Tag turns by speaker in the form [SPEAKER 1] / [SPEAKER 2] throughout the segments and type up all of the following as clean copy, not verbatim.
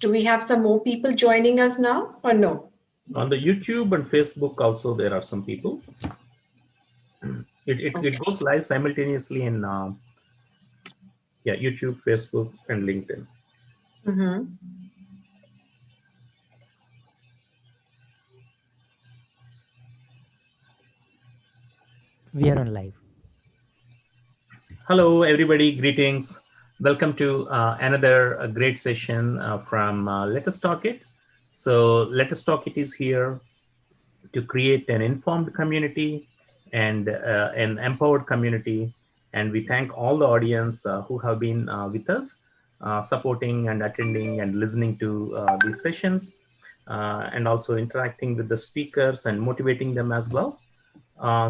[SPEAKER 1] Do we have some more people joining us now or no?
[SPEAKER 2] On the YouTube and Facebook also, there are some people. It goes live simultaneously in YouTube, Facebook, and LinkedIn.
[SPEAKER 1] Mm-hmm.
[SPEAKER 3] We are on live.
[SPEAKER 2] Hello, everybody. Greetings. Welcome to another great session from Let Us Talk It. So Let Us Talk It is here to create an informed community and an empowered community. And we thank all the audience who have been with us, supporting and attending and listening to these sessions, and also interacting with the speakers and motivating them as well.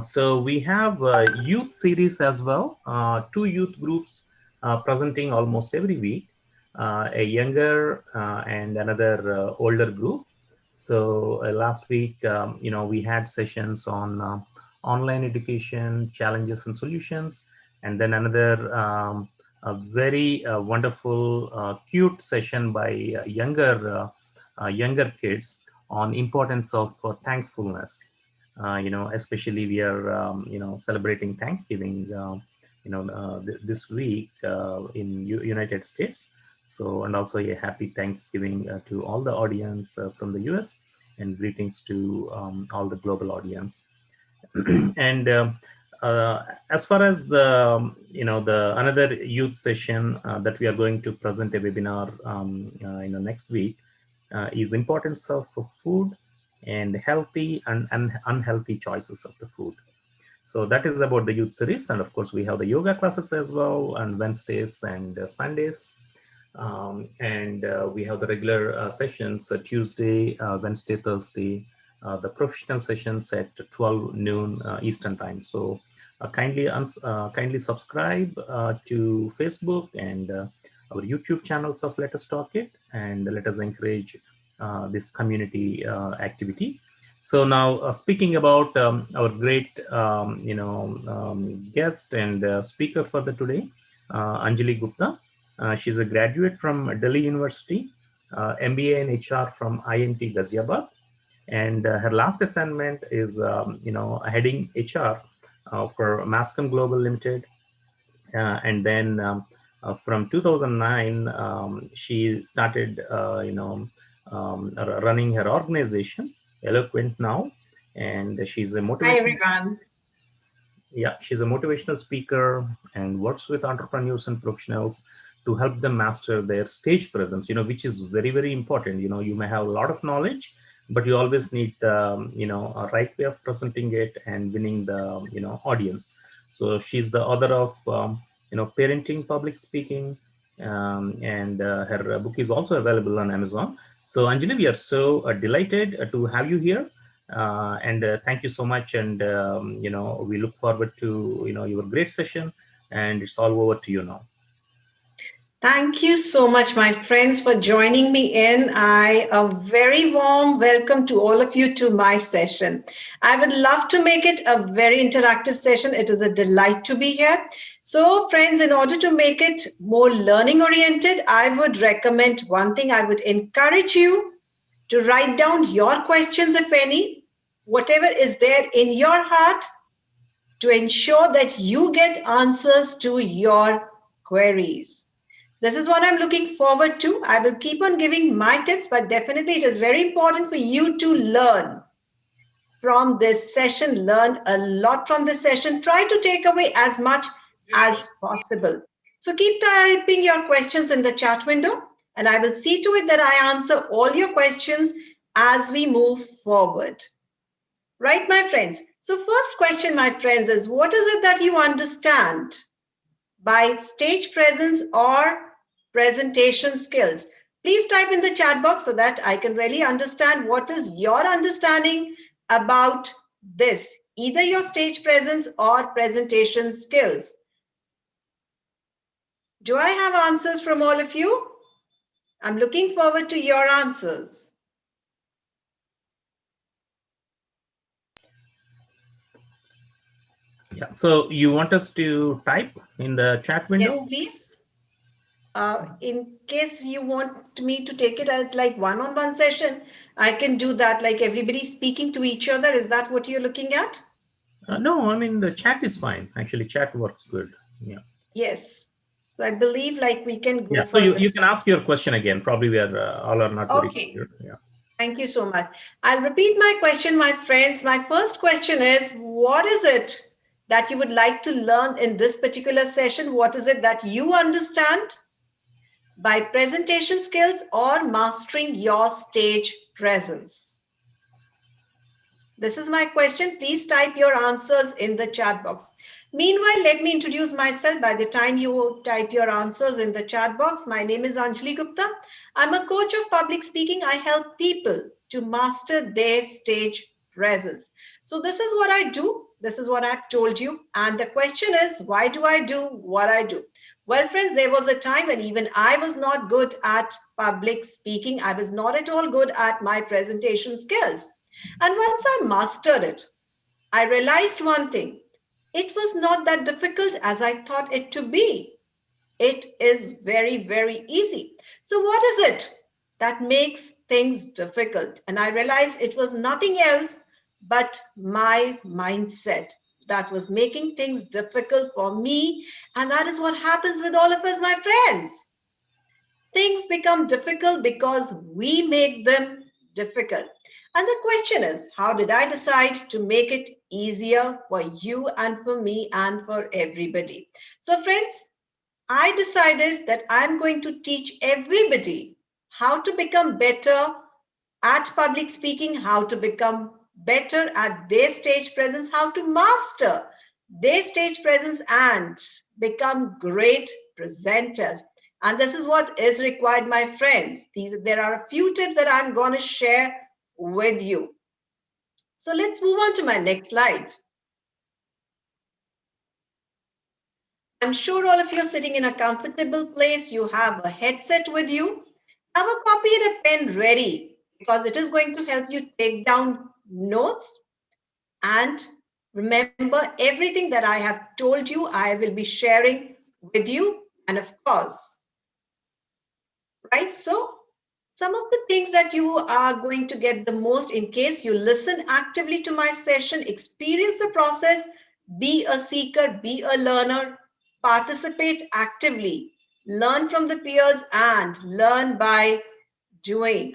[SPEAKER 2] So we have a youth series as well, two youth groups presenting almost every week, a younger and another older group. So last week, we had sessions on online education, challenges and solutions, and then another a very wonderful, cute session by younger kids on importance of thankfulness. Especially we are, celebrating Thanksgiving, this week in United States. So, and also a happy Thanksgiving to all the audience from the US, and greetings to all the global audience. And as far as the another youth session that we are going to present a webinar, next week, is importance of food and healthy and unhealthy choices of the food. So that is about the youth series. And of course, we have the yoga classes as well on Wednesdays and Sundays. And we have the regular sessions Tuesday, Wednesday, Thursday, the professional sessions at 12 noon Eastern time. So kindly subscribe to Facebook and our YouTube channels of Let Us Talk It, and let us encourage this community activity. So now speaking about our great guest and speaker for the today, Anjali Gupta. She's a graduate from Delhi University, MBA in HR from IMT Ghaziabad, and her last assignment is heading HR for Mascom Global Limited, and then from 2009 she started running her organization Eloquent now, and she's a motivational.
[SPEAKER 1] Hi everyone.
[SPEAKER 2] Yeah, she's a motivational speaker and works with entrepreneurs and professionals to help them master their stage presence, which is very, very important. You may have a lot of knowledge, but you always need a right way of presenting it and winning the audience. So she's the author of Parenting Public Speaking, and her book is also available on Amazon. So Anjali, we are so delighted to have you here. And thank you so much, and we look forward to your great session, and it's all over to you now.
[SPEAKER 1] Thank you so much, my friends, for joining me in. A very warm welcome to all of you to my session. I would love to make it a very interactive session. It is a delight to be here. So friends, in order to make it more learning oriented, I would recommend one thing. I would encourage you to write down your questions, if any, whatever is there in your heart, to ensure that you get answers to your queries. This is what I'm looking forward to. I will keep on giving my tips, but definitely it is very important for you to learn from this session, learn a lot from this session. Try to take away as much as possible. So keep typing your questions in the chat window, and I will see to it that I answer all your questions as we move forward. Right, my friends? So first question, my friends, is what is it that you understand by stage presence or presentation skills? Please type in the chat box so that I can really understand what is your understanding about this, either your stage presence or presentation skills. Do I have answers from all of you? I'm looking forward to your answers.
[SPEAKER 2] Yeah, so you want us to type in the chat window?
[SPEAKER 1] Yes, please. In case you want me to take it as like one-on-one session, I can do that, like everybody speaking to each other. Is that what you're looking at?
[SPEAKER 2] No, I mean, the chat is fine. Actually, chat works good. Yeah.
[SPEAKER 1] Yes. So I believe like we can
[SPEAKER 2] Yeah.
[SPEAKER 1] go
[SPEAKER 2] So
[SPEAKER 1] for
[SPEAKER 2] you can
[SPEAKER 1] this.
[SPEAKER 2] ask your question again. Probably we are all are not very
[SPEAKER 1] Okay.
[SPEAKER 2] clear. Yeah.
[SPEAKER 1] Thank you so much. I'll repeat my question, my friends. My first question is, what is it that you would like to learn in this particular session? What is it that you understand by presentation skills or mastering your stage presence? This is my question. Please type your answers in the chat box. Meanwhile, let me introduce myself. By the time you type your answers in the chat box, my name is Anjali Gupta. I'm a coach of public speaking. I help people to master their stage presence. So this is what I do. This is what I've told you. And the question is, why do I do what I do? Well, friends, there was a time when even I was not good at public speaking. I was not at all good at my presentation skills. And once I mastered it, I realized one thing. It was not that difficult as I thought it to be. It is very, very easy. So what is it that makes things difficult? And I realized it was nothing else but my mindset that was making things difficult for me. And that is what happens with all of us, my friends. Things become difficult because we make them difficult. And the question is, how did I decide to make it easier for you and for me and for everybody? So friends, I decided that I'm going to teach everybody how to become better at public speaking, how to become better at their stage presence, how to master their stage presence and become great presenters. And this is what is required, my friends. There are a few tips that I'm going to share with you. So let's move on to my next slide. I'm sure all of you are sitting in a comfortable place. You have a headset with you. Have a copy and a pen ready because it is going to help you take down notes. And remember, everything that I have told you, I will be sharing with you. And of course, right? So some of the things that you are going to get the most in case you listen actively to my session, experience the process, be a seeker, be a learner, participate actively, learn from the peers and learn by doing.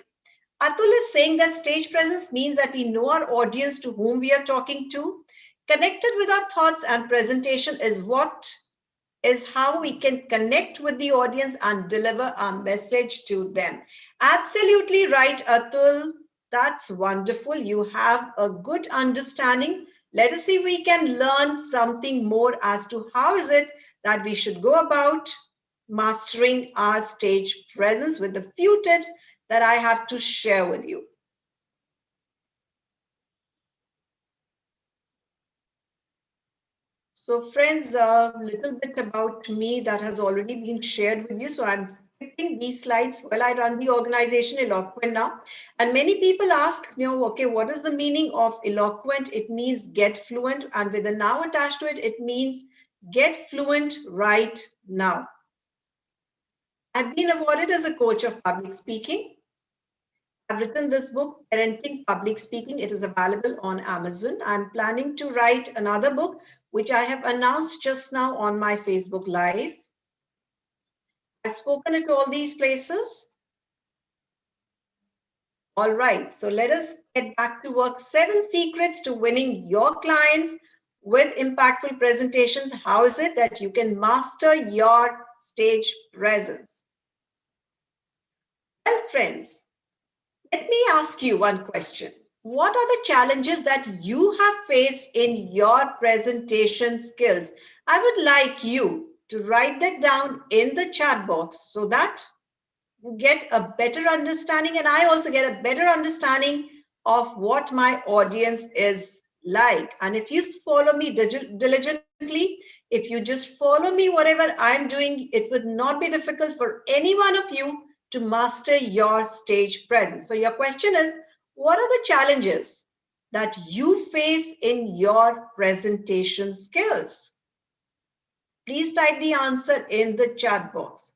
[SPEAKER 1] Atul is saying that stage presence means that we know our audience to whom we are talking to. Connected with our thoughts and presentation is how we can connect with the audience and deliver our message to them. Absolutely right, Atul. That's wonderful. You have a good understanding. Let us see if we can learn something more as to how is it that we should go about mastering our stage presence with a few tips that I have to share with you. So friends, a little bit about me that has already been shared with you. So I'm skipping these slides while I run the organization Eloquent now. And many people ask, okay, what is the meaning of eloquent? It means get fluent. And with a now attached to it, it means get fluent right now. I've been awarded as a coach of public speaking. I've written this book, Parenting Public Speaking. It is available on Amazon. I'm planning to write another book, which I have announced just now on my Facebook Live. I've spoken at all these places. All right, so let us get back to work. 7 secrets to winning your clients with impactful presentations. How is it that you can master your stage presence? Well, friends, let me ask you one question. What are the challenges that you have faced in your presentation skills? I would like you to write that down in the chat box so that you get a better understanding and I also get a better understanding of what my audience is like. And if you follow me diligently, if you just follow me whatever I'm doing, it would not be difficult for any one of you to master your stage presence. So your question is, what are the challenges that you face in your presentation skills? Please type the answer in the chat box.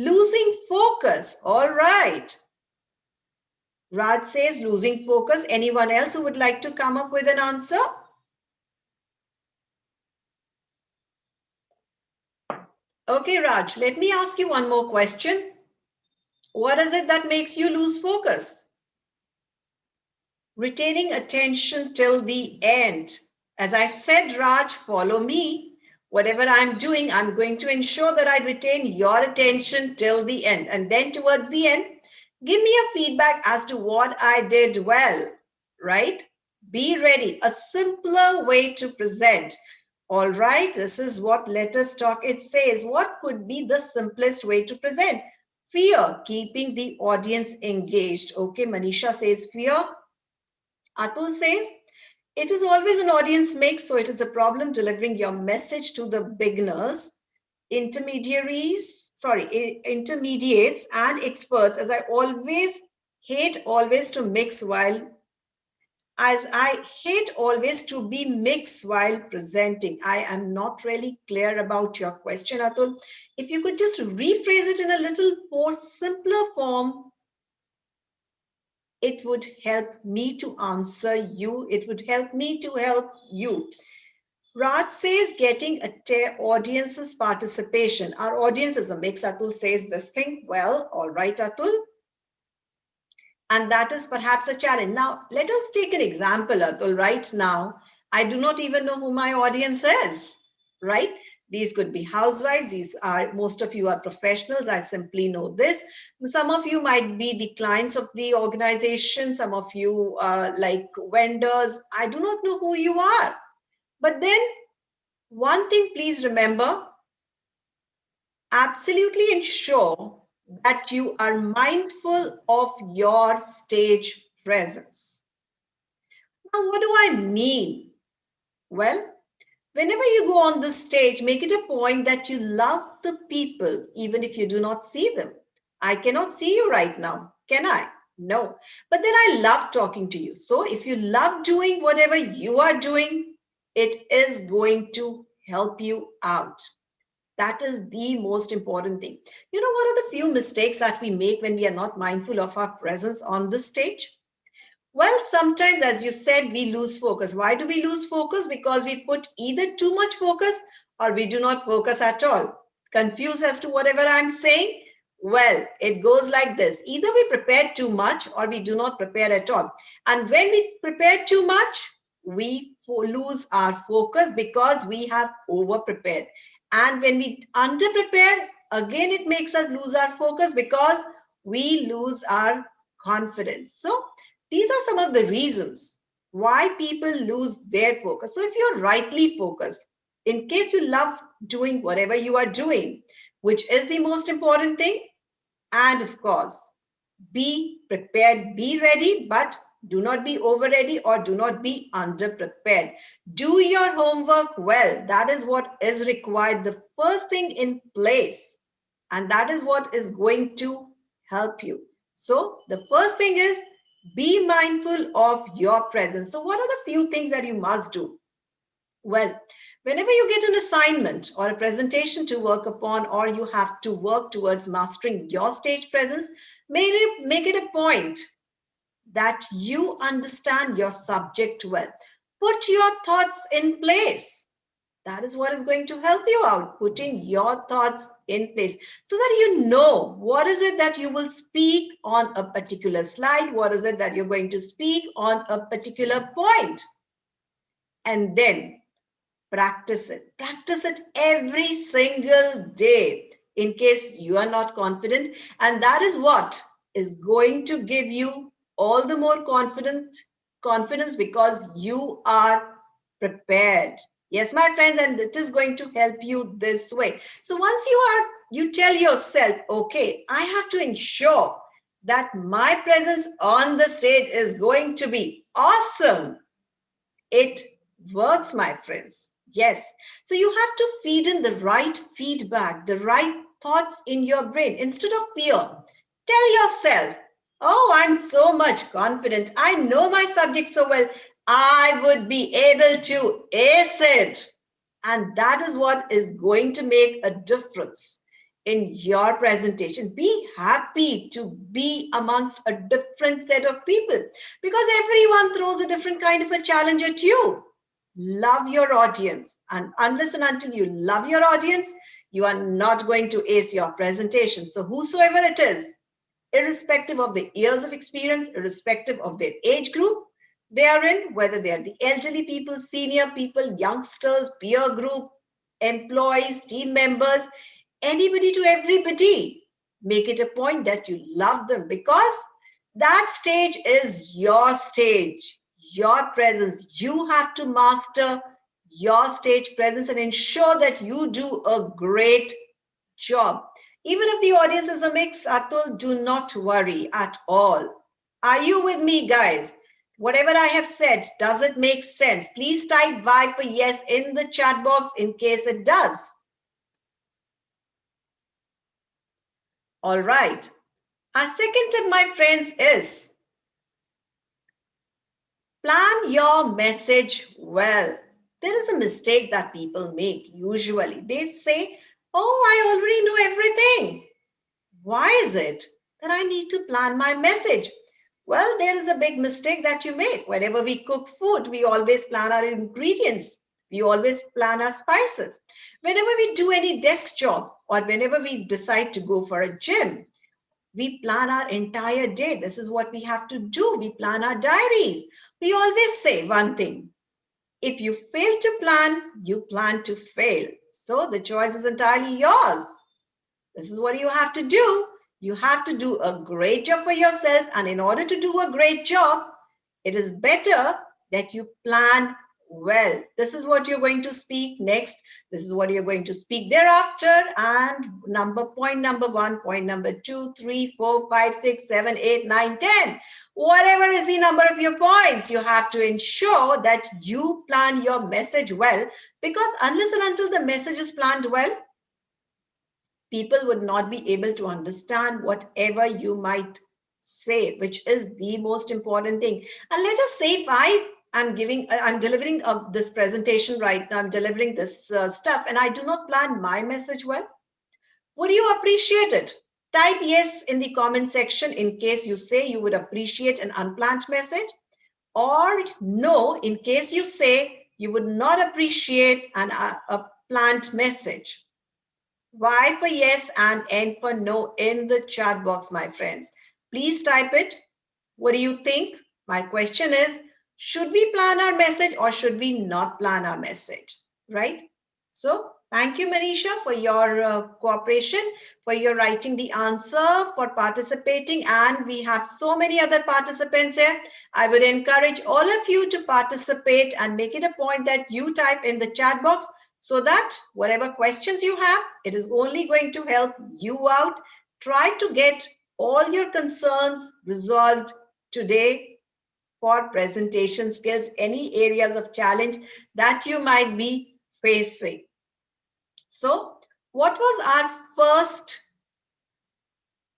[SPEAKER 1] Losing focus. All right. Raj says losing focus. Anyone else who would like to come up with an answer? Okay, Raj, let me ask you one more question. What is it that makes you lose focus? Retaining attention till the end. As I said, Raj, follow me. Whatever I'm doing, I'm going to ensure that I retain your attention till the end. And then towards the end, give me a feedback as to what I did well, right? Be ready. A simpler way to present. All right, this is what Let Us Talk It says. What could be the simplest way to present? Fear, keeping the audience engaged. Okay, Manisha says fear. Atul says, it is always an audience mix, so it is a problem delivering your message to the beginners, intermediates and experts, as I hate always to be mixed while presenting. I am not really clear about your question, Atul. If you could just rephrase it in a little more simpler form, it would help me to answer you. It would help me to help you. Raj says getting audience's participation. Our audience is a mix. Atul says this thing. Well, all right, Atul. And that is perhaps a challenge. Now, let us take an example, Atul. Right now, I do not even know who my audience is, right? These could be housewives. Most of you are professionals. I simply know this. Some of you might be the clients of the organization. Some of you are like vendors. I do not know who you are. But then one thing, please remember, absolutely ensure that you are mindful of your stage presence. Now, what do I mean? Well, whenever you go on the stage, make it a point that you love the people, even if you do not see them. I cannot see you right now, can I? No. But then I love talking to you. So if you love doing whatever you are doing, it is going to help you out. That is the most important thing. You know, what are the few mistakes that we make when we are not mindful of our presence on the stage? Well, sometimes, as you said, we lose focus. Why do we lose focus? Because we put either too much focus or we do not focus at all. Confused as to whatever I'm saying? Well, it goes like this. Either we prepare too much or we do not prepare at all. And when we prepare too much, we lose our focus because we have over prepared. And when we under prepare, again, it makes us lose our focus because we lose our confidence. So these are some of the reasons why people lose their focus. So if you're rightly focused, in case you love doing whatever you are doing, which is the most important thing, and of course, be prepared, be ready, but do not be over ready or do not be under prepared. Do your homework well. That is what is required. The first thing in place, and that is what is going to help you. So the first thing is be mindful of your presence. So what are the few things that you must do? Well, whenever you get an assignment or a presentation to work upon, or you have to work towards mastering your stage presence, make it a point that you understand your subject well. Put your thoughts in place. That is what is going to help you out, putting your thoughts in place so that you know what is it that you will speak on a particular slide, what is it that you're going to speak on a particular point. And then practice it. Practice it every single day in case you are not confident. And that is what is going to give you all the more confidence because you are prepared. Yes, my friends, and it is going to help you this way. So once you tell yourself, okay, I have to ensure that my presence on the stage is going to be awesome. It works, my friends. Yes. So you have to feed in the right feedback, the right thoughts in your brain. Instead of fear, tell yourself, oh, I'm so much confident. I know my subject so well. I would be able to ace it. And that is what is going to make a difference in your presentation. Be happy to be amongst a different set of people because everyone throws a different kind of a challenge at you. Love your audience, and unless and until you love your audience, you are not going to ace your presentation. So whosoever it is, irrespective of the years of experience, irrespective of their age group they are in, whether they are the elderly people, senior people, youngsters, peer group, employees, team members, anybody to everybody, make it a point that you love them because that stage is your stage, your presence. You have to master your stage presence and ensure that you do a great job. Even if the audience is a mix, Atul, do not worry at all. Are you with me, guys? Whatever I have said, does it make sense? Please type Y for yes in the chat box in case it does. All right. Our second tip, my friends, is plan your message well. There is a mistake that people make usually. They say, oh, I already know everything. Why is it that I need to plan my message? Well, there is a big mistake that you make. Whenever we cook food, we always plan our ingredients. We always plan our spices. Whenever we do any desk job or whenever we decide to go for a gym, we plan our entire day. This is what we have to do. We plan our diaries. We always say one thing. If you fail to plan, you plan to fail. So the choice is entirely yours. This is what you have to do. You have to do a great job for yourself. And in order to do a great job, it is better that you plan well. This is what you're going to speak next. This is what you're going to speak thereafter. And point number 1, point number 2, 3, 4, 5, 6, 7, 8, 9, 10. Whatever is the number of your points, you have to ensure that you plan your message well, because unless and until the message is planned well, people would not be able to understand whatever you might say, which is the most important thing. And let us say if I'm delivering this presentation right now, I'm delivering this stuff, and I do not plan my message well, would you appreciate it? Type yes in the comment section in case you say you would appreciate an unplanned message, or no in case you say you would not appreciate a planned message. Y for yes and N for no in the chat box, my friends. Please type it. What do you think? My question is, should we plan our message or should we not plan our message? Right? So thank you, Manisha, for your cooperation, for your writing the answer, for participating. And we have so many other participants here. I would encourage all of you to participate and make it a point that you type in the chat box, so that whatever questions you have, it is only going to help you out. Try to get all your concerns resolved today for presentation skills, any areas of challenge that you might be facing. So, what was our first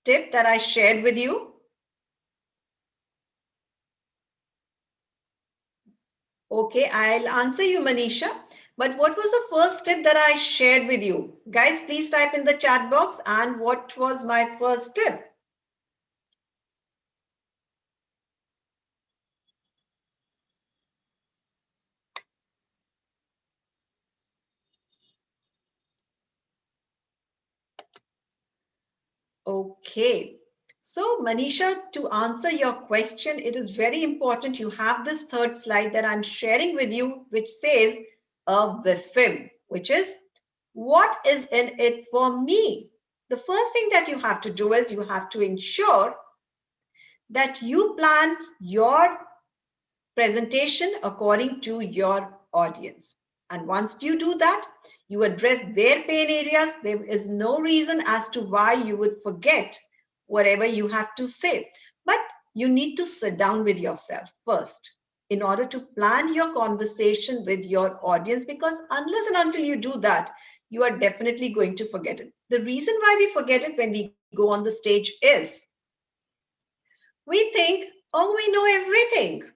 [SPEAKER 1] tip that I shared with you? Okay, I'll answer you, Manisha. But what was the first tip that I shared with you? Guys, please type in the chat box. And what was my first tip? Okay. So, Manisha, to answer your question, it is very important you have this third slide that I'm sharing with you, which says a WIFM, which is what is in it for me. The first thing that you have to do is you have to ensure that you plan your presentation according to your audience. And once you do that, you address their pain areas. There is no reason as to why you would forget whatever you have to say. But you need to sit down with yourself first in order to plan your conversation with your audience, because unless and until you do that, you are definitely going to forget it. The reason why we forget it when we go on the stage is we think, oh, we know everything.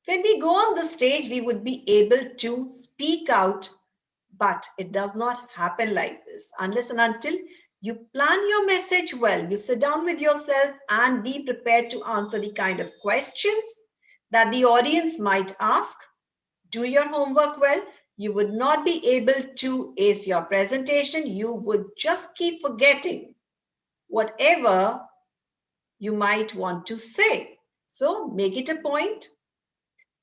[SPEAKER 1] When we go on the stage, we would be able to speak out, but it does not happen like this unless and until You plan your message well. You sit down with yourself and be prepared to answer the kind of questions that the audience might ask. Do your homework well. You would not be able to ace your presentation. You would just keep forgetting whatever you might want to say. So make it a point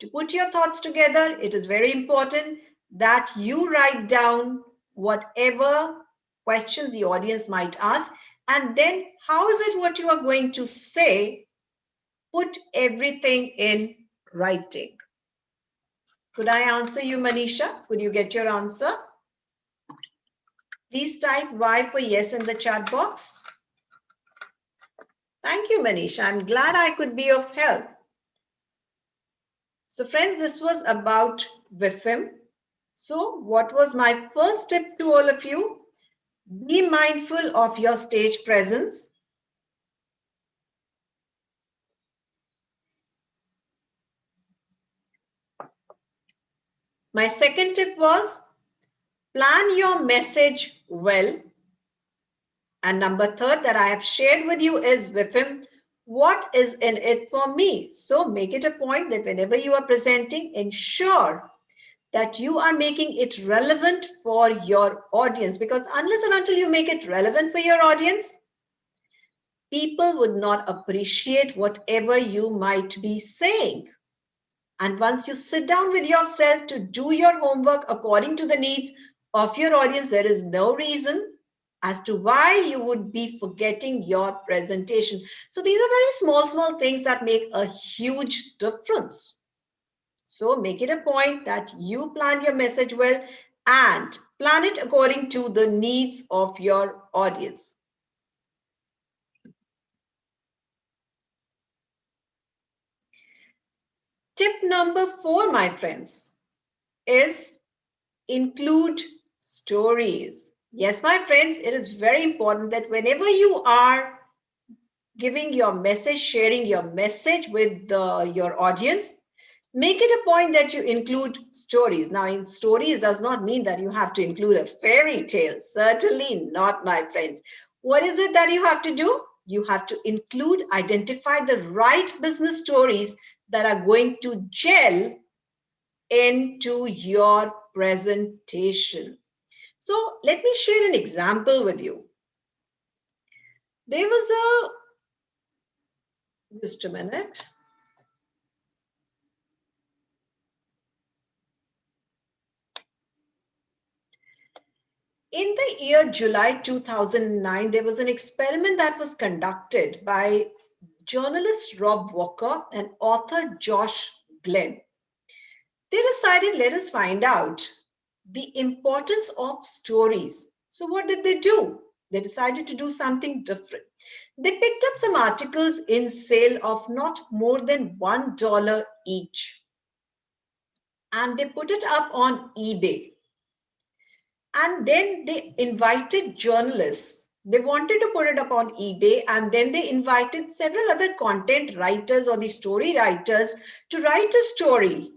[SPEAKER 1] to put your thoughts together. It is very important that you write down whatever questions the audience might ask, and then how is it what you are going to say? Put everything in writing. Could I answer you, Manisha? Could you get your answer? Please type Y for yes in the chat box. Thank you, Manisha. I'm glad I could be of help. So friends, this was about WIFM. So what was my first tip to all of you? Be mindful of your stage presence. My second tip was plan your message well. And number third that I have shared with you is WIFM. What is in it for me? So make it a point that whenever you are presenting, ensure that you are making it relevant for your audience, because unless and until you make it relevant for your audience, people would not appreciate whatever you might be saying. And once you sit down with yourself to do your homework according to the needs of your audience, there is no reason as to why you would be forgetting your presentation. So these are very small things that make a huge difference. So make it a point that you plan your message well and plan it according to the needs of your audience. Tip number 4, my friends, is include stories. Yes, my friends, it is very important that whenever you are giving your message, sharing your message with your audience, make it a point that you include stories. Now, in stories does not mean that you have to include a fairy tale. Certainly not, my friends. What is it that you have to do? You have to identify the right business stories that are going to gel into your presentation. So let me share an example with you. There was just a minute. In the year July 2009, there was an experiment that was conducted by journalist Rob Walker and author Josh Glenn. They decided, let us find out the importance of stories. So what did they do? They decided to do something different. They picked up some articles in sale of not more than $1 each, and they put it up on eBay. And then they invited journalists. They wanted to put it up on eBay, and then they invited several other content writers or the story writers to write a story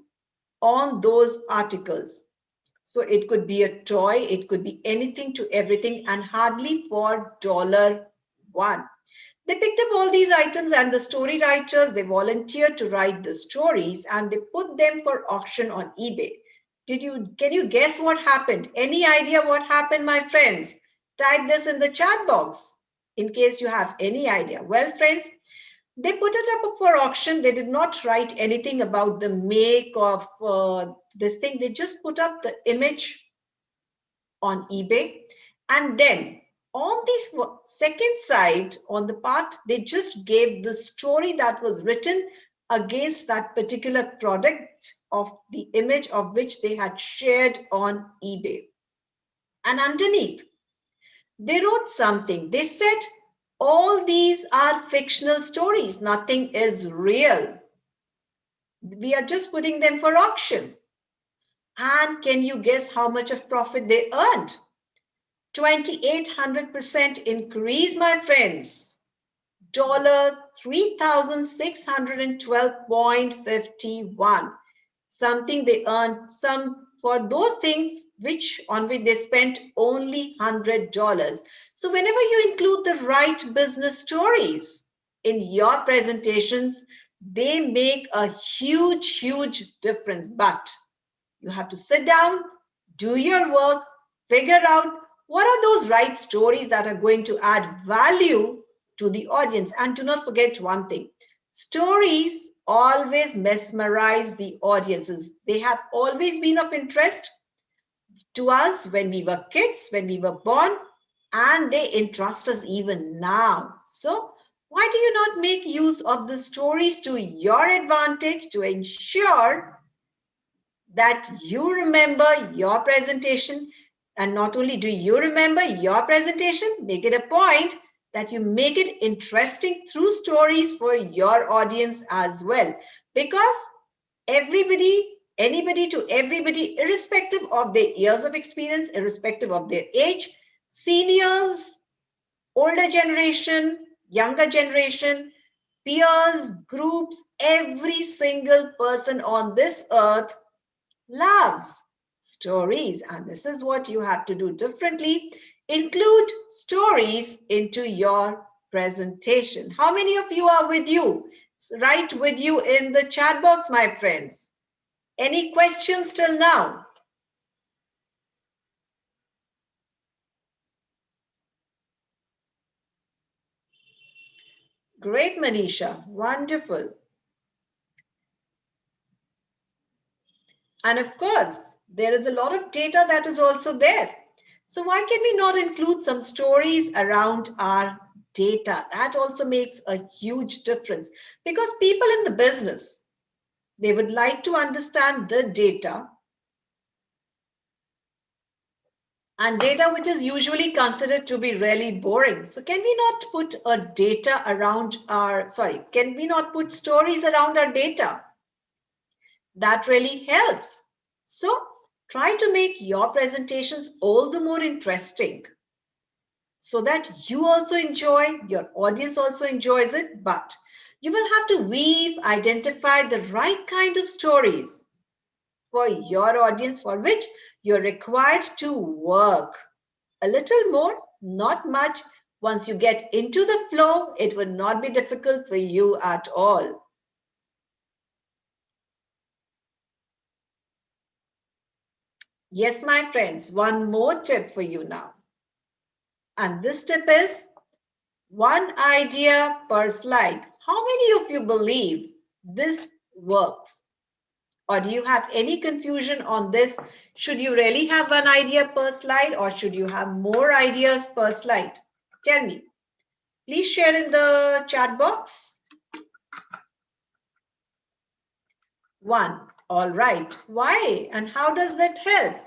[SPEAKER 1] on those articles. So it could be a toy, it could be anything to everything, and hardly for $1. They picked up all these items, and the story writers, they volunteered to write the stories, and they put them for auction on eBay. Can you guess what happened? Any idea what happened, my friends? Type this in the chat box in case you have any idea. Well, friends, they put it up for auction. They did not write anything about the make of this thing. They just put up the image on eBay. And then on this second side, on the part, they just gave the story that was written against that particular product of the image of which they had shared on eBay. And underneath, they wrote something. They said, all these are fictional stories. Nothing is real. We are just putting them for auction. And can you guess how much of profit they earned? 2,800% increase, my friends. $3,612.51. Something they earned some for those things on which they spent only $100. So whenever you include the right business stories in your presentations, they make a huge, huge difference. But you have to sit down, do your work, figure out what are those right stories that are going to add value to the audience. And do not forget one thing, stories always mesmerize the audiences. They have always been of interest to us when we were kids, when we were born, and they interest us even now. So why do you not make use of the stories to your advantage to ensure that you remember your presentation? And not only do you remember your presentation, make it a point that you make it interesting through stories for your audience as well. Because anybody to everybody, irrespective of their years of experience, irrespective of their age, seniors, older generation, younger generation, peers, groups, every single person on this earth loves stories. And this is what you have to do differently. Include stories into your presentation. How many of you are with you? Write with you in the chat box, my friends. Any questions till now? Great, Manisha. Wonderful. And of course, there is a lot of data that is also there. So why can we not include some stories around our data? That also makes a huge difference, because people in the business, they would like to understand the data, and data which is usually considered to be really boring. So can we not put can we not put stories around our data? That really helps. So try to make your presentations all the more interesting so that you also enjoy, your audience also enjoys it, but you will have to identify the right kind of stories for your audience, for which you're required to work a little more, not much. Once you get into the flow, it will not be difficult for you at all. Yes, my friends, one more tip for you now. And this tip is one idea per slide. How many of you believe this works? Or do you have any confusion on this? Should you really have one idea per slide, or should you have more ideas per slide? Tell me. Please share in the chat box. One. All right. Why and how does that help?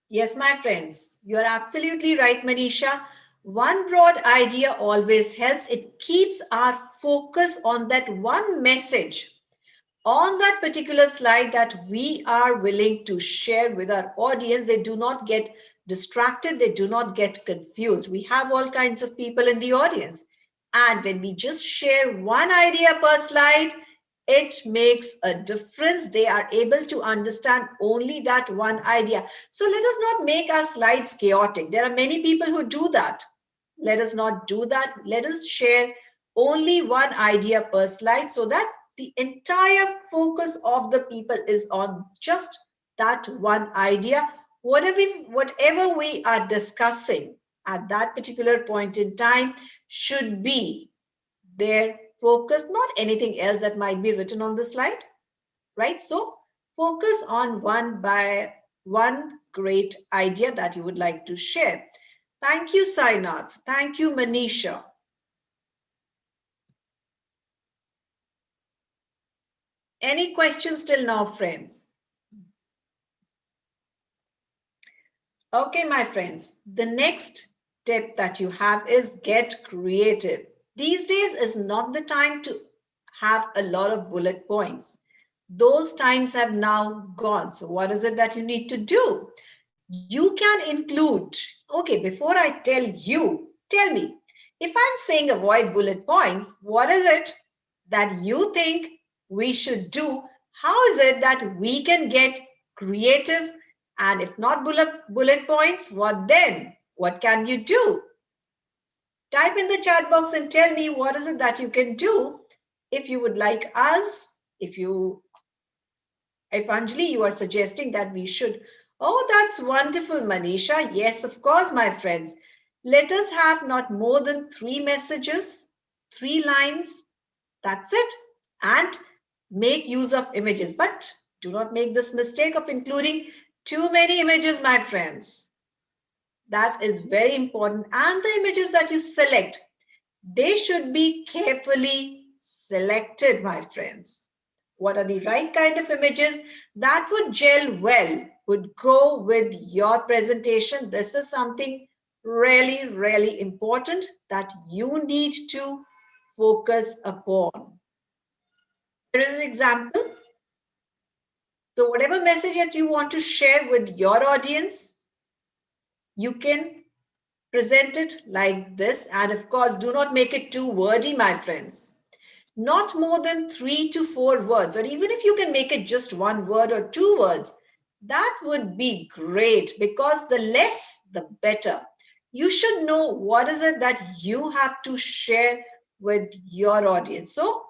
[SPEAKER 1] Yes, my friends, you're absolutely right, Manisha. One broad idea always helps. It keeps our focus on that one message on that particular slide that we are willing to share with our audience. They do not get distracted. They do not get confused. We have all kinds of people in the audience. And when we just share one idea per slide, it makes a difference. They are able to understand only that one idea. So let us not make our slides chaotic. There are many people who do that. Let us not do that. Let us share only one idea per slide so that the entire focus of the people is on just that one idea. Whatever we are discussing at that particular point in time should be their focus, not anything else that might be written on the slide, right? So focus on one great idea that you would like to share. Thank you, Sainath. Thank you, Manisha. Any questions till now, friends? Okay, my friends, the next tip that you have is get creative. These days is not the time to have a lot of bullet points. Those times have now gone. So what is it that you need to do? You can include, okay, before I tell you Tell me, if I'm saying avoid bullet points, what is it that you think we should do? How is it that we can get creative? And if not bullet points, what then? What can you do? Type in the chat box and tell me what is it that you can do. If you would like us, if Anjali, you are suggesting that we should. Oh, that's wonderful, Manisha. Yes, of course, my friends. Let us have not more than 3 messages, 3 lines. That's it. And make use of images. But do not make this mistake of including too many images, my friends. That is very important. And the images that you select, they should be carefully selected, my friends. What are the right kind of images that would gel well, would go with your presentation? This is something really, really important that you need to focus upon. Here is an example. So whatever message that you want to share with your audience, you can present it like this. And of course, do not make it too wordy, my friends. Not more than 3 to 4 words, or even if you can make it just 1 word or 2 words, that would be great, because the less, the better. You should know what is it that you have to share with your audience. So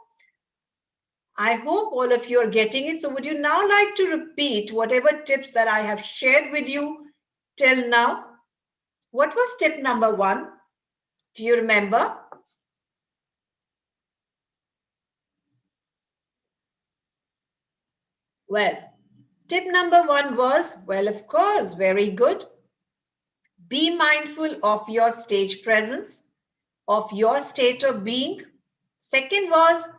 [SPEAKER 1] I hope all of you are getting it. So would you now like to repeat whatever tips that I have shared with you till now? What was tip number 1? Do you remember? Well, tip number 1 was, well, of course, very good. Be mindful of your stage presence, of your state of being. Second was,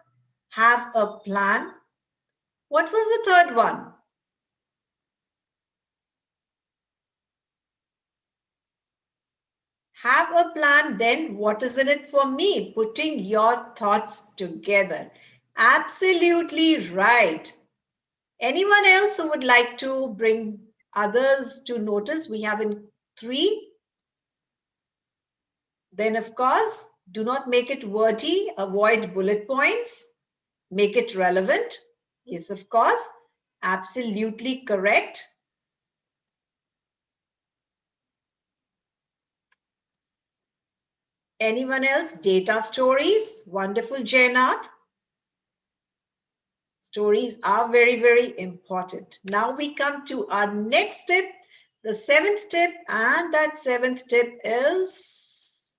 [SPEAKER 1] have a plan. What was the third one? Have a plan, then what is in it for me? Putting your thoughts together. Absolutely right. Anyone else who would like to bring others to notice? We have in 3. Then, of course, do not make it wordy. Avoid bullet points. Make it relevant. Yes, of course. Absolutely correct. Anyone else? Data stories. Wonderful, Jainath. Stories are very, very important. Now we come to our next tip, the 7th tip, and that 7th tip is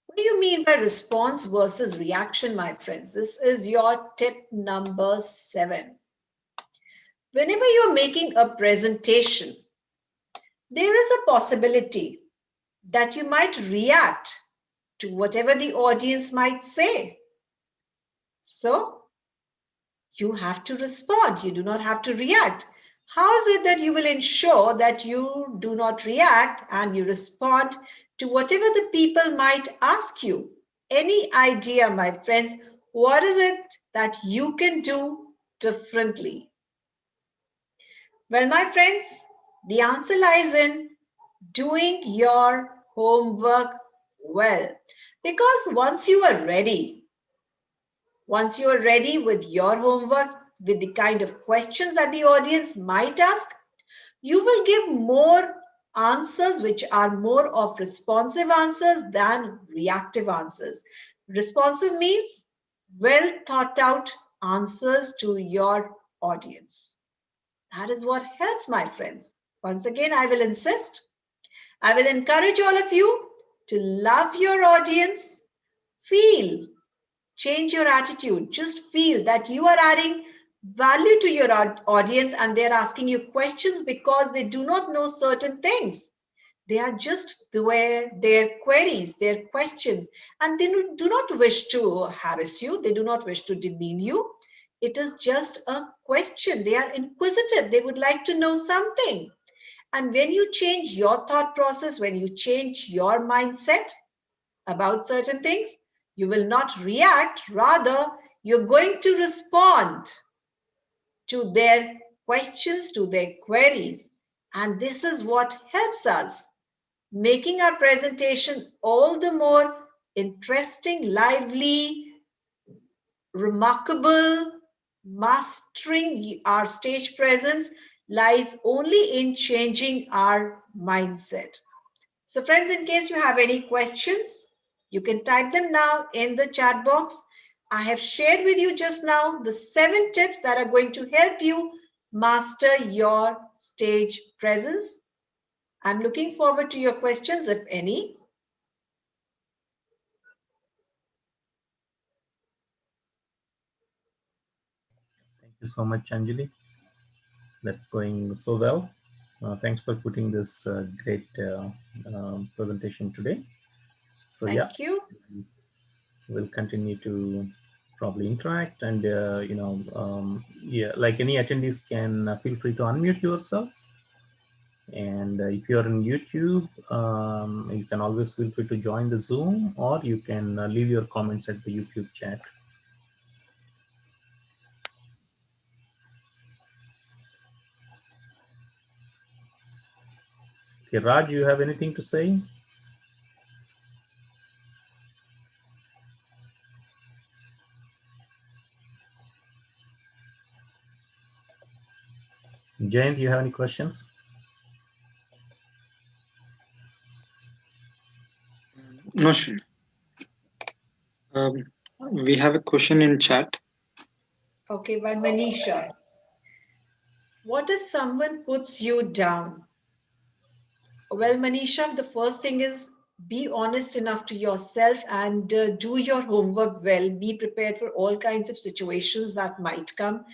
[SPEAKER 1] what do you mean by response versus reaction, my friends? This is your tip number 7. Whenever you're making a presentation, there is a possibility that you might react to whatever the audience might say. So you have to respond. You do not have to react. How is it that you will ensure that you do not react and you respond to whatever the people might ask you? Any idea, my friends, what is it that you can do differently? Well, my friends, the answer lies in doing your homework well. Because once you are ready with your homework, with the kind of questions that the audience might ask, you will give more answers which are more of responsive answers than reactive answers. Responsive means well thought out answers to your audience. That is what helps, my friends. Once again, I will insist. I will encourage all of you to love your audience. Feel, change your attitude. Just feel that you are adding value to your audience and they're asking you questions because they do not know certain things. They are just their queries, their questions, and they do not wish to harass you. They do not wish to demean you. It is just a question. They are inquisitive. They would like to know something. And when you change your thought process, when you change your mindset about certain things, you will not react, rather, you're going to respond to their questions, to their queries. And this is what helps us, making our presentation all the more interesting, lively, remarkable. Mastering our stage presence lies only in changing our mindset. So friends, in case you have any questions, you can type them now in the chat box. I have shared with you just now the 7 tips that are going to help you master your stage presence. I'm looking forward to your questions, if any.
[SPEAKER 2] Thank you so much, Anjali. That's going so well. Thanks for putting this great presentation today. So
[SPEAKER 1] Thank you.
[SPEAKER 2] we'll continue to probably interact, and like any attendees can feel free to unmute yourself. And if you're on YouTube, you can always feel free to join the Zoom, or you can leave your comments at the YouTube chat. Okay, Raj, you have anything to say? Jayant, you have any questions?
[SPEAKER 4] No, sure. We have a question in chat.
[SPEAKER 1] Okay, by Manisha. What if someone puts you down? Well, Manisha, the first thing is be honest enough to yourself and do your homework well. Be prepared for all kinds of situations that might come.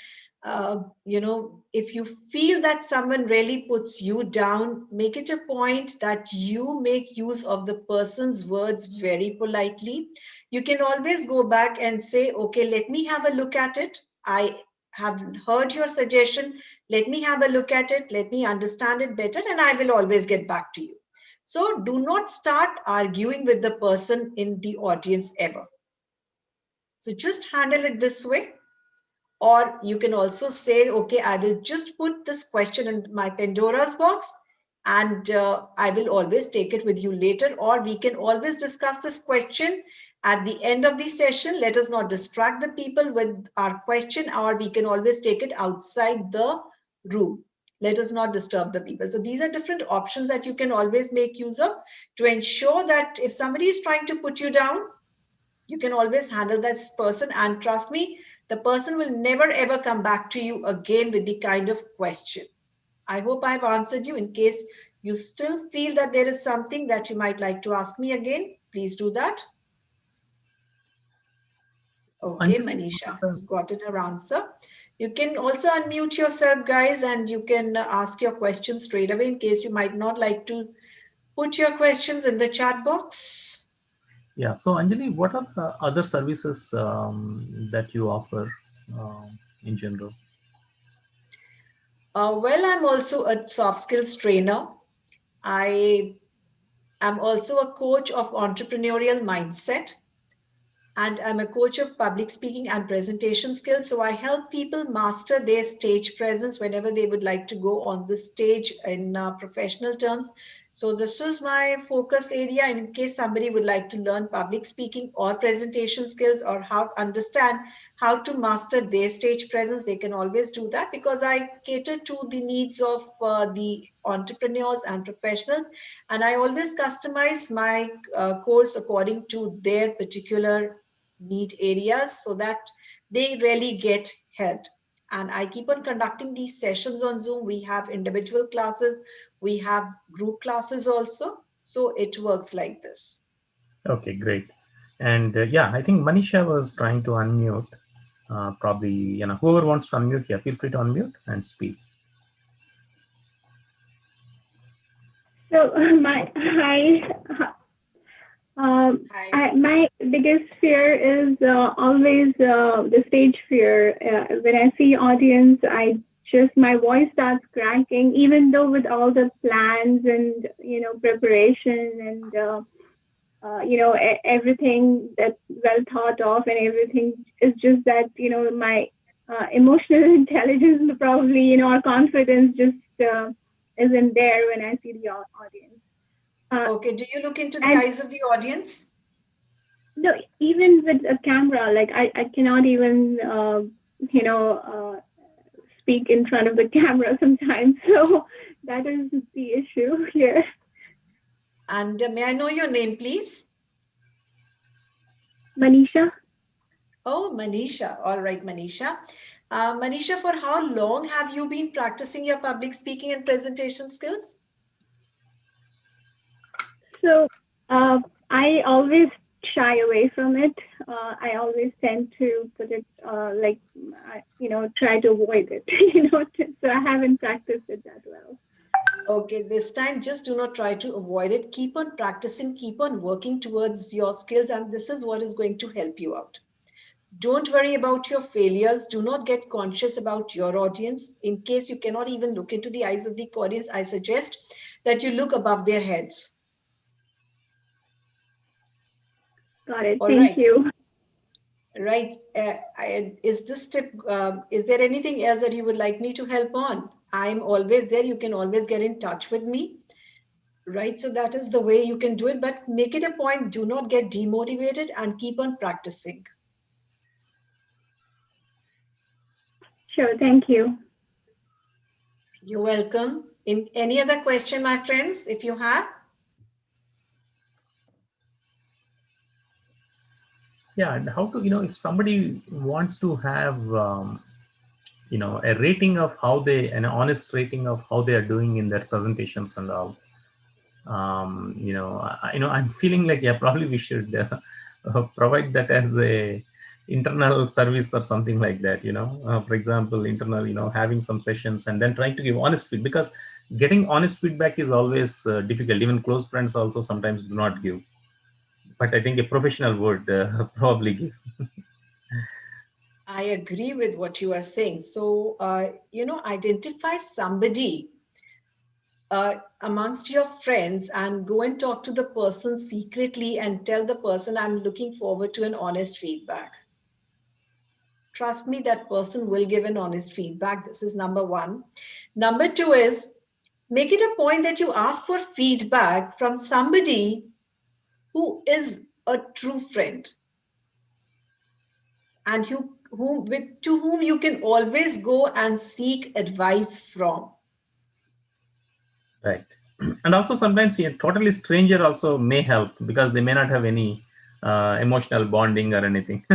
[SPEAKER 1] If you feel that someone really puts you down, make it a point that you make use of the person's words very politely. You can always go back and say, okay, let me have a look at it. I have heard your suggestion. Let me have a look at it. Let me understand it better, and I will always get back to you. So do not start arguing with the person in the audience ever. So just handle it this way. Or you can also say, okay, I will just put this question in my Pandora's box, and I will always take it with you later. Or we can always discuss this question at the end of the session. Let us not distract the people with our question, or we can always take it outside the room. Let us not disturb the people. So these are different options that you can always make use of to ensure that if somebody is trying to put you down, you can always handle this person, and trust me, the person will never ever come back to you again with the kind of question. I hope I've answered you. In case you still feel that there is something that you might like to ask me again, please do that. Okay, Manisha has gotten her answer. You can also unmute yourself, guys, and you can ask your questions straight away in case you might not like to put your questions in the chat box.
[SPEAKER 2] Yeah, so Anjali, what are the other services that you offer in general?
[SPEAKER 1] Well, I'm also a soft skills trainer. I am also a coach of entrepreneurial mindset, and I'm a coach of public speaking and presentation skills. So I help people master their stage presence whenever they would like to go on the stage in professional terms. So this is my focus area. And in case somebody would like to learn public speaking or presentation skills, or how understand how to master their stage presence, they can always do that, because I cater to the needs of the entrepreneurs and professionals. And I always customize my course according to their particular need areas so that they really get helped. And I keep on conducting these sessions on Zoom. We have individual classes, we have group classes also. So it works like this.
[SPEAKER 2] Okay, great. And yeah, I think Manisha was trying to unmute. Probably, whoever wants to unmute, yeah, feel free to unmute and speak.
[SPEAKER 5] So my biggest fear is always the stage fear. When I see audience, I just my voice starts cracking, even though with all the plans and preparation and everything that's well thought of and everything is just that my emotional intelligence probably or confidence just isn't there when I see the audience.
[SPEAKER 1] Okay, do you look into the
[SPEAKER 5] and
[SPEAKER 1] eyes of the audience?
[SPEAKER 5] no, even with a camera, like I cannot even speak in front of the camera sometimes. So that is the issue here.
[SPEAKER 1] And may I know your name, please?
[SPEAKER 5] Manisha.
[SPEAKER 1] Oh, Manisha. All right, Manisha. Manisha, for how long have you been practicing your public speaking and presentation skills?
[SPEAKER 5] So I always shy away from it. I always tend to put it try to avoid it. So I haven't practiced it that well.
[SPEAKER 1] Okay, this time just do not try to avoid it. Keep on practicing, keep on working towards your skills, and this is what is going to help you out. Don't worry about your failures. Do not get conscious about your audience. In case you cannot even look into the eyes of the audience, I suggest that you look above their heads.
[SPEAKER 5] Got it.
[SPEAKER 1] All
[SPEAKER 5] Thank
[SPEAKER 1] right.
[SPEAKER 5] you.
[SPEAKER 1] Right. Is this tip, is there anything else that you would like me to help on? I'm always there. You can always get in touch with me. Right. So that is the way you can do it. But make it a point. Do not get demotivated and keep on practicing.
[SPEAKER 5] Sure. Thank you.
[SPEAKER 1] You're welcome. In any other question, my friends, if you have?
[SPEAKER 2] Yeah, and how to, if somebody wants to have, a rating of how an honest rating of how they are doing in their presentations and all, I'm feeling like, yeah, probably we should provide that as a internal service or something like that, for example, internal, having some sessions and then trying to give honest feedback, because getting honest feedback is always difficult. Even close friends also sometimes do not give. But I think a professional would probably give.
[SPEAKER 1] I agree with what you are saying. So, identify somebody amongst your friends and go and talk to the person secretly and tell the person, I'm looking forward to an honest feedback. Trust me, that person will give an honest feedback. This is number one. Number two is make it a point that you ask for feedback from somebody who is a true friend and to whom you can always go and seek advice from.
[SPEAKER 2] Right. And also sometimes a totally stranger also may help, because they may not have any emotional bonding or anything.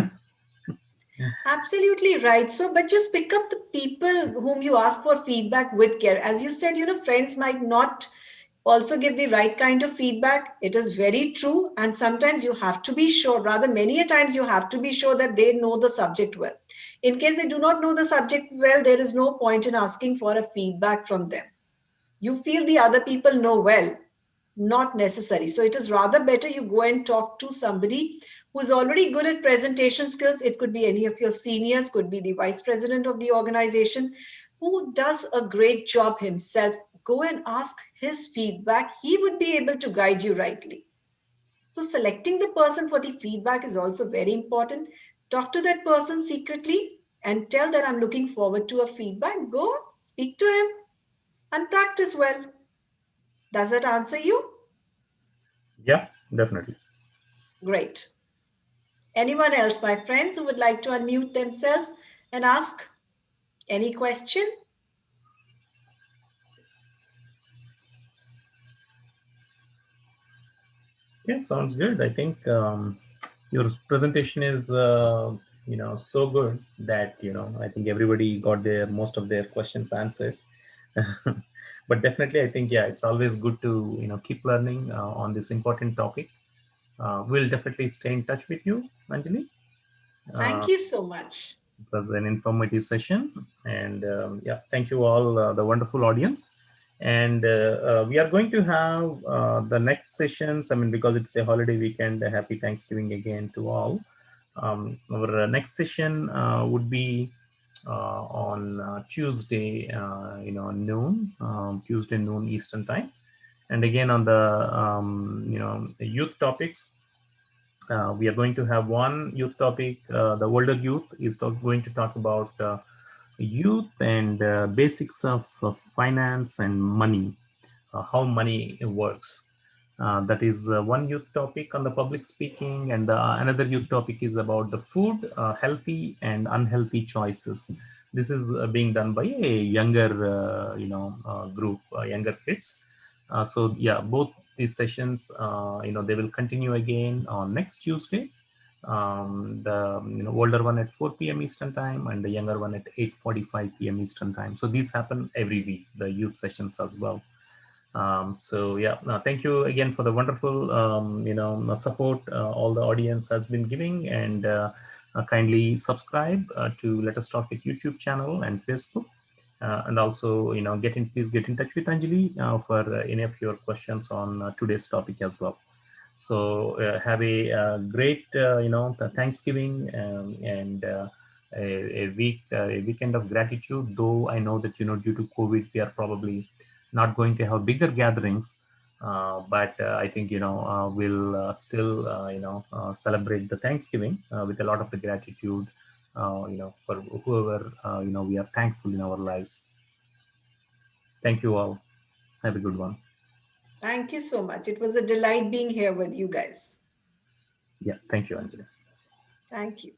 [SPEAKER 1] Absolutely right. So, but just pick up the people whom you ask for feedback with care. As you said, friends might not also give the right kind of feedback. It is very true. And sometimes you have to be sure, rather many a times you have to be sure that they know the subject well. In case they do not know the subject well, there is no point in asking for a feedback from them. You feel the other people know well, not necessary. So it is rather better you go and talk to somebody who's already good at presentation skills. It could be any of your seniors, could be the vice president of the organization who does a great job himself. Go and ask his feedback. He would be able to guide you rightly. So selecting the person for the feedback is also very important. Talk to that person secretly and tell that I'm looking forward to a feedback. Go speak to him and practice well. Does that answer you?
[SPEAKER 2] Yeah, definitely.
[SPEAKER 1] Great. Anyone else, my friends, who would like to unmute themselves and ask any question?
[SPEAKER 2] Yeah, sounds good. I think your presentation is, so good that, I think everybody got most of their questions answered. But definitely, I think, yeah, it's always good to, keep learning on this important topic. We'll definitely stay in touch with you, Anjali.
[SPEAKER 1] Thank you so much.
[SPEAKER 2] It was an informative session, and yeah, thank you all, the wonderful audience. And we are going to have the next sessions. I mean, because it's a holiday weekend, a happy Thanksgiving again to all. Our next session would be on Tuesday, noon, Tuesday noon Eastern time. And again on the the youth topics, we are going to have one youth topic. The older youth is going to talk about youth and basics of finance and money, how money works. That is one youth topic on the public speaking, and another youth topic is about the food, healthy and unhealthy choices. This is being done by a younger, group, younger kids. So yeah, both these sessions, they will continue again on next Tuesday. The older one at 4 p.m. Eastern time, and the younger one at 8:45 p.m. Eastern time. So these happen every week, the youth sessions as well. So yeah, thank you again for the wonderful support all the audience has been giving, and kindly subscribe to Let Us Talk It YouTube channel and Facebook, and also please get in touch with Anjali for any of your questions on today's topic as well. So have a great Thanksgiving, and a weekend of gratitude. Though I know that due to COVID we are probably not going to have bigger gatherings, but I think we'll still celebrate the Thanksgiving with a lot of the gratitude, for whoever we are thankful in our lives. Thank you all. Have a good one.
[SPEAKER 1] Thank you so much. It was a delight being here with you guys.
[SPEAKER 2] Yeah, thank you, Anjali.
[SPEAKER 1] Thank you.